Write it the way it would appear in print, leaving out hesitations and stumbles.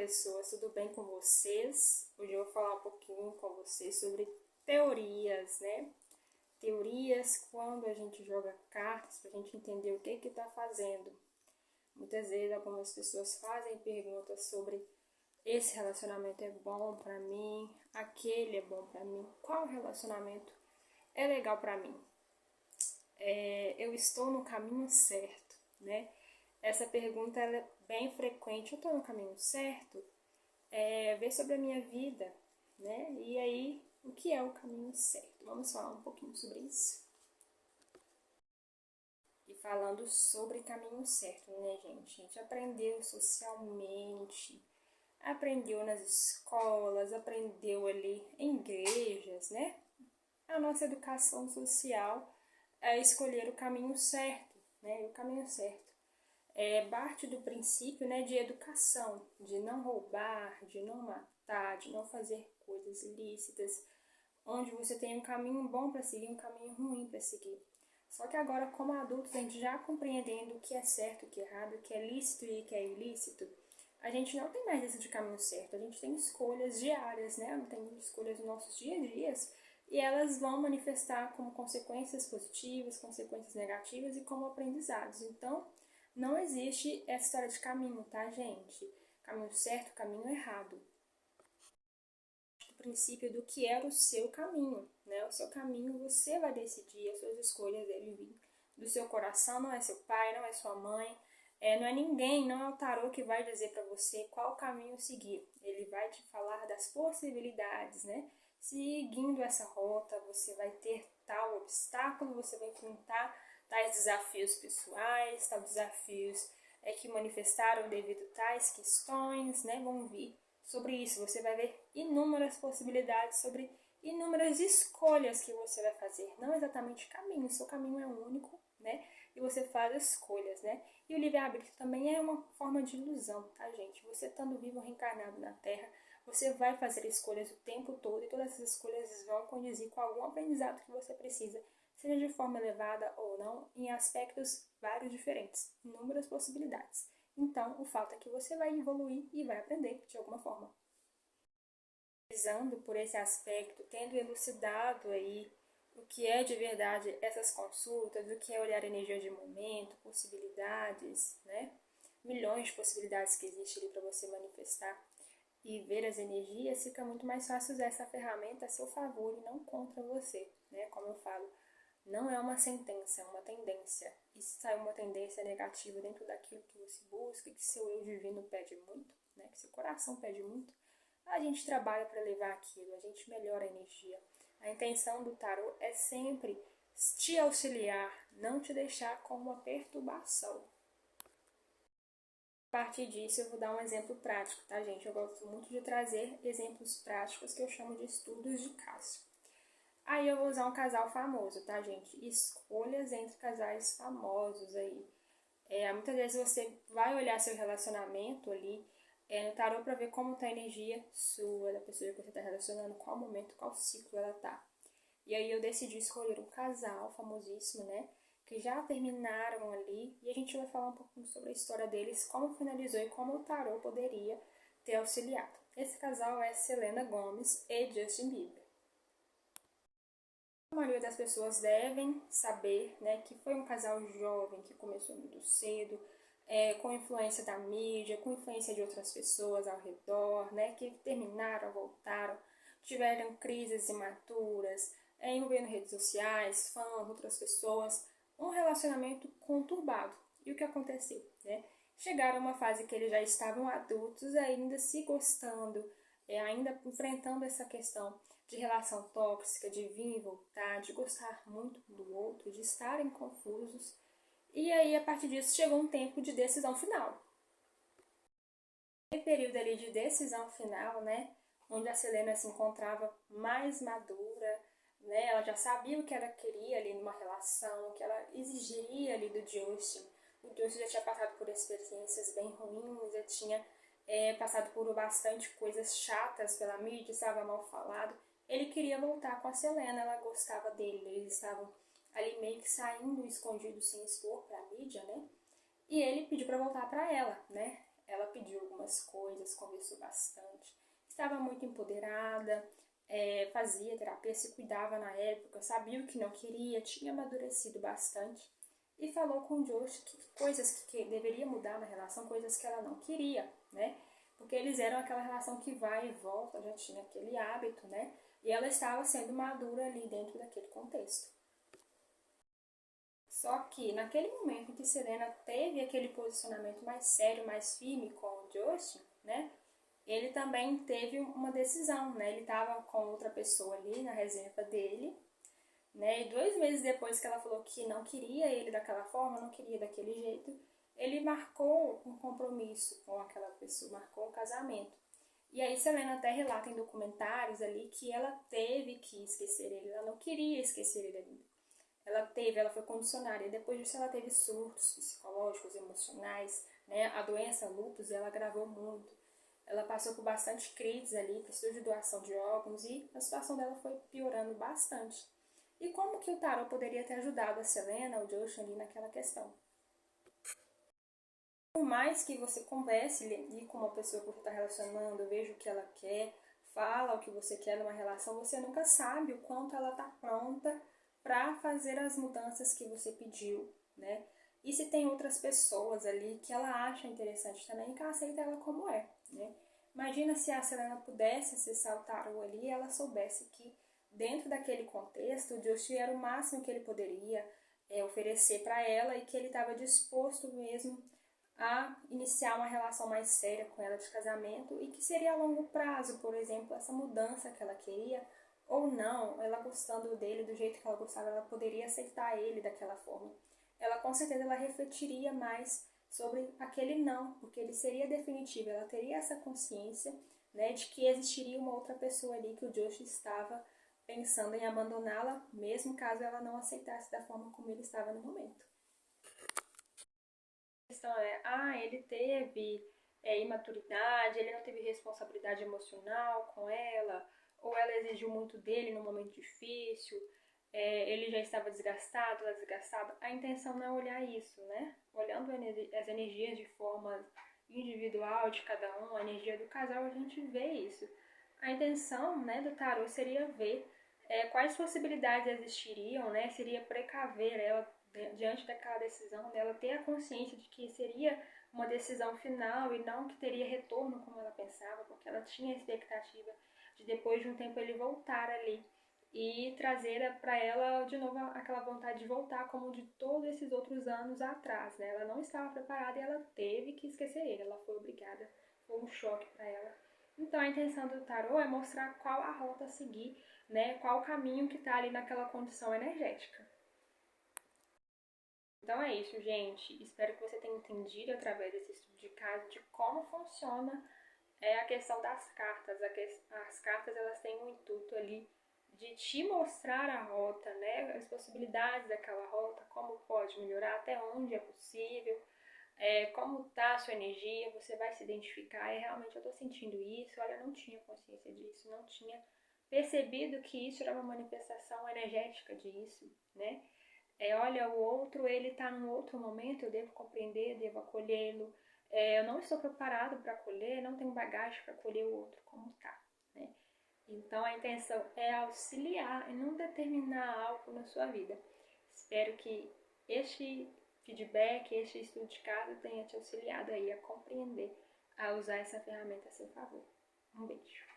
pessoas, tudo bem com vocês? Hoje eu vou falar um pouquinho com vocês sobre teorias, né? Teorias quando a gente joga cartas para a gente entender o que está fazendo. Muitas vezes algumas pessoas fazem perguntas sobre esse relacionamento é bom para mim, aquele é bom para mim, qual relacionamento é legal para mim? Eu estou no caminho certo, né? Essa pergunta ela é bem frequente. Eu estou no caminho certo? Ver sobre a minha vida, né? E aí, o que é o caminho certo? Vamos falar um pouquinho sobre isso. E falando sobre caminho certo, né, gente? A gente aprendeu socialmente, aprendeu nas escolas, aprendeu ali em igrejas, né? A nossa educação social é escolher o caminho certo, né? O caminho certo parte do princípio, né, de educação, de não roubar, de não matar, de não fazer coisas ilícitas, onde você tem um caminho bom para seguir, um caminho ruim para seguir. Só que agora, como adultos, a gente já compreendendo o que é certo, o que é errado, o que é lícito e o que é ilícito, a gente não tem mais esse de caminho certo, a gente tem escolhas diárias, né? Tem escolhas nos nossos dia a dias, e elas vão manifestar como consequências positivas, consequências negativas e como aprendizados. Então, não existe essa história de caminho, tá, gente? Caminho certo, caminho errado. O princípio do que é o seu caminho, né? O seu caminho você vai decidir, as suas escolhas devem vir do seu coração, não é seu pai, não é sua mãe, não é ninguém, não é o tarô que vai dizer para você qual caminho seguir. Ele vai te falar das possibilidades, né? Seguindo essa rota, você vai ter tal obstáculo, você vai enfrentar tais desafios pessoais, tais desafios que manifestaram devido a tais questões, né? Vão vir sobre isso. Você vai ver inúmeras possibilidades, sobre inúmeras escolhas que você vai fazer. Não exatamente caminho, seu caminho é único, né? E você faz escolhas, né? E o livre-arbítrio também é uma forma de ilusão, tá, gente? Você estando vivo, reencarnado na Terra, você vai fazer escolhas o tempo todo e todas essas escolhas vão conduzir com algum aprendizado que você precisa, seja de forma elevada ou não, em aspectos vários diferentes, inúmeras possibilidades. Então, o fato é que você vai evoluir e vai aprender de alguma forma. Analisando por esse aspecto, tendo elucidado aí o que é de verdade essas consultas, o que é olhar energia de momento, possibilidades, né? Milhões de possibilidades que existem ali para você manifestar e ver as energias, fica muito mais fácil usar essa ferramenta a seu favor e não contra você, né? Como eu falo, não é uma sentença, é uma tendência. E se sai uma tendência negativa dentro daquilo que você busca, que seu eu divino pede muito, né? Que seu coração pede muito, a gente trabalha para levar aquilo, a gente melhora a energia. A intenção do tarô é sempre te auxiliar, não te deixar com uma perturbação. A partir disso, eu vou dar um exemplo prático, tá, gente? Eu gosto muito de trazer exemplos práticos que eu chamo de estudos de caso. Aí eu vou usar um casal famoso, tá, gente? Escolhas entre casais famosos aí. Muitas vezes você vai olhar seu relacionamento ali no tarô para ver como tá a energia sua, da pessoa que você está relacionando, qual momento, qual ciclo ela tá. E aí eu decidi escolher um casal famosíssimo, né? Que já terminaram ali, e a gente vai falar um pouquinho sobre a história deles, como finalizou e como o tarô poderia ter auxiliado. Esse casal é Selena Gomez e Justin Bieber. A maioria das pessoas devem saber, né, que foi um casal jovem que começou muito cedo, com influência da mídia, com influência de outras pessoas ao redor, né, que terminaram, voltaram, tiveram crises imaturas, envolvendo redes sociais, fãs, outras pessoas, um relacionamento conturbado. E o que aconteceu? Né? Chegaram a uma fase que eles já estavam adultos, ainda se gostando, ainda enfrentando essa questão de relação tóxica, de vir e voltar, de gostar muito do outro, de estarem confusos. E aí, a partir disso, chegou um tempo de decisão final. No período ali de decisão final, né, onde a Selena se encontrava mais madura, né, ela já sabia o que ela queria ali numa relação, o que ela exigiria ali do Justin. O Justin já tinha passado por experiências bem ruins, já tinha passado por bastante coisas chatas pela mídia, estava mal falado. Ele queria voltar com a Selena, ela gostava dele, eles estavam ali meio que saindo escondidos sem expor para a mídia, né? E ele pediu para voltar para ela, né? ela pediu algumas coisas, conversou bastante, estava muito empoderada, fazia terapia, se cuidava na época, sabia o que não queria, tinha amadurecido bastante e falou com o Josh que coisas que deveria mudar na relação, coisas que ela não queria, né? Porque eles eram aquela relação que vai e volta, já tinha aquele hábito, né? E ela estava sendo madura ali dentro daquele contexto. Só que naquele momento em que Selena teve aquele posicionamento mais sério, mais firme com o Justin, né? Ele também teve uma decisão, né? Ele estava com outra pessoa ali na reserva dele, né? E 2 meses depois que ela falou que não queria ele daquela forma, não queria daquele jeito, ele marcou um compromisso com aquela pessoa, marcou um casamento. E aí Selena até relata em documentários ali que ela teve que esquecer ele, ela não queria esquecer ele ainda. Ela foi condicionada, e depois disso ela teve surtos psicológicos, emocionais, né? A doença lúpus, ela agravou muito. Ela passou por bastante crises ali, precisou de doação de órgãos e a situação dela foi piorando bastante. E como que o tarô poderia ter ajudado a Selena, o Josh ali naquela questão? Por mais que você converse ali com uma pessoa que você está relacionando, veja o que ela quer, fala o que você quer numa relação, você nunca sabe o quanto ela está pronta para fazer as mudanças que você pediu, né? E se tem outras pessoas ali que ela acha interessante também, que ela aceita ela como é, né? Imagina se a Selena pudesse acessar o tarô ali e ela soubesse que dentro daquele contexto o Josh era o máximo que ele poderia oferecer para ela e que ele estava disposto mesmo a iniciar uma relação mais séria com ela de casamento e que seria a longo prazo, por exemplo, essa mudança que ela queria ou não, ela gostando dele do jeito que ela gostava, ela poderia aceitar ele daquela forma. Ela com certeza ela refletiria mais sobre aquele não, porque ele seria definitivo, ela teria essa consciência, né, de que existiria uma outra pessoa ali que o Josh estava pensando em abandoná-la, mesmo caso ela não aceitasse da forma como ele estava no momento. A questão é, ele teve imaturidade, ele não teve responsabilidade emocional com ela, ou ela exigiu muito dele num momento difícil, ele já estava desgastado, ela desgastada. A intenção não é olhar isso, né? Olhando as energias de forma individual de cada um, a energia do casal, a gente vê isso. A intenção, né, do tarô seria ver quais possibilidades existiriam, né? Seria precaver ela diante daquela decisão, dela ter a consciência de que seria uma decisão final e não que teria retorno como ela pensava, porque ela tinha a expectativa de depois de um tempo ele voltar ali e trazer para ela de novo aquela vontade de voltar como de todos esses outros anos atrás, né? Ela não estava preparada e ela teve que esquecer ele, ela foi obrigada, foi um choque para ela. Então a intenção do tarô é mostrar qual a rota a seguir, né? Qual o caminho que está ali naquela condição energética. Então é isso, gente. Espero que você tenha entendido através desse estudo de caso de como funciona a questão das cartas. As cartas elas têm um intuito ali de te mostrar a rota, né? As possibilidades daquela rota, como pode melhorar, até onde é possível, como está a sua energia, você vai se identificar, realmente eu estou sentindo isso, olha, eu não tinha consciência disso, não tinha percebido que isso era uma manifestação energética disso, né? Olha, o outro, ele está num outro momento, eu devo compreender, devo acolhê-lo, eu não estou preparado para acolher, não tenho bagagem para acolher o outro como está, né? Então a intenção é auxiliar e não determinar algo na sua vida. Espero que este feedback, este estudo de caso tenha te auxiliado aí a compreender, a usar essa ferramenta a seu favor. Um beijo.